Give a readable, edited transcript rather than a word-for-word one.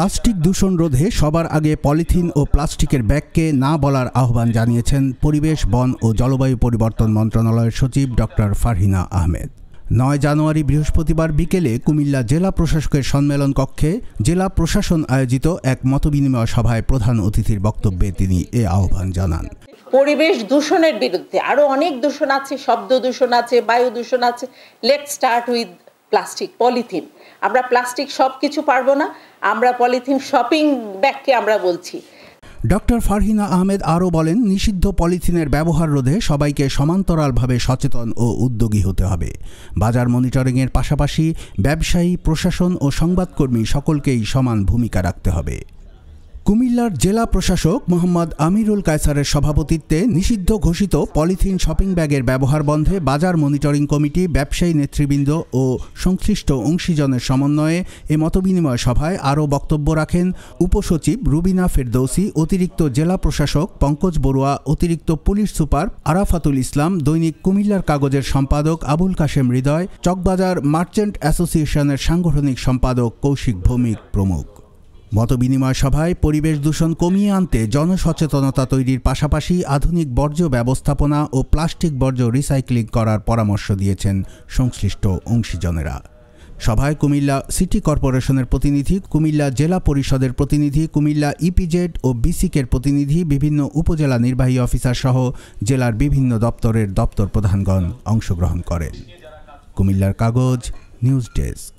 Plastic দূষণ রোধে সবার আগে পলিথিন ও প্লাস্টিকের ব্যাগকে না বলার আহ্বান জানিয়েছেন পরিবেশ, বন ও জলবায়ু পরিবর্তন মন্ত্রণালয়ের সচিব ডক্টর ফারহিনা আহমেদ। 9 জানুয়ারি বৃহস্পতিবার বিকেলে কুমিল্লা জেলা প্রশাসকের সম্মেলন কক্ষে জেলা প্রশাসন আয়োজিত এক মতবিনিময় সভায় প্রধান অতিথির বক্তব্যে তিনি এ আহ্বান জানান। পরিবেশ দূষণের বিরুদ্ধে আরো অনেক দূষণ আছে, শব্দ দূষণ আছে, বায়ু দূষণ আছে। Let's start with plastic, polythene. আমরা প্লাস্টিক সবকিছু পারবো না, আমরা পলিথিন শপিং ব্যাগকে আমরা বলছি। ডক্টর ফারহিনা আহমেদ আরও বলেন, নিষিদ্ধ পলিথিনের ব্যবহার রোধে সবাইকে সমান্তরালভাবে সচেতন ও উদ্যোগী হতে হবে। বাজার মনিটরিংয়ের পাশাপাশি ব্যবসায়ী, প্রশাসন ও সংবাদকর্মী সকলকেই সমান ভূমিকা রাখতে হবে। কুমিল্লার জেলা প্রশাসক মোহাম্মদ আমিরুল কায়সারের সভাপতিত্বে নিষিদ্ধ ঘোষিত পলিথিন শপিং ব্যাগের ব্যবহার বন্ধে বাজার মনিটরিং কমিটি, ব্যবসায়ী নেতৃবৃন্দ ও সংশ্লিষ্ট অংশীজনের সমন্বয়ে এ মতবিনিময় সভায় আরও বক্তব্য রাখেন উপসচিব রুবিনা ফেরদৌসী, অতিরিক্ত জেলা প্রশাসক পঙ্কজ বড়ুয়া, অতিরিক্ত পুলিশ সুপার আরাফাতুল ইসলাম, দৈনিক কুমিল্লার কাগজের সম্পাদক আবুল কাশেম হৃদয়, চকবাজার মার্চেন্ট অ্যাসোসিয়েশনের সাংগঠনিক সম্পাদক কৌশিক ভৌমিক প্রমুখ। মতবিনিময় সভায় পরিবেশ দূষণ কমিয়ে আনতে জনসচেতনতা তৈরির পাশাপাশি আধুনিক বর্জ্য ব্যবস্থাপনা ও প্লাস্টিক বর্জ্য রিসাইক্লিং করার পরামর্শ দিয়েছেন সংশ্লিষ্ট অংশীজনেরা। সভায় কুমিল্লা সিটি কর্পোরেশনের প্রতিনিধি, কুমিল্লা জেলা পরিষদের প্রতিনিধি, কুমিল্লা ইপিজেড ও বিসিকের প্রতিনিধি, বিভিন্ন উপজেলা নির্বাহী অফিসার সহ জেলার বিভিন্ন দপ্তরের দপ্তর প্রধানগণ অংশগ্রহণ করেন। কুমিল্লার কাগজ, নিউজ ডেস্ক।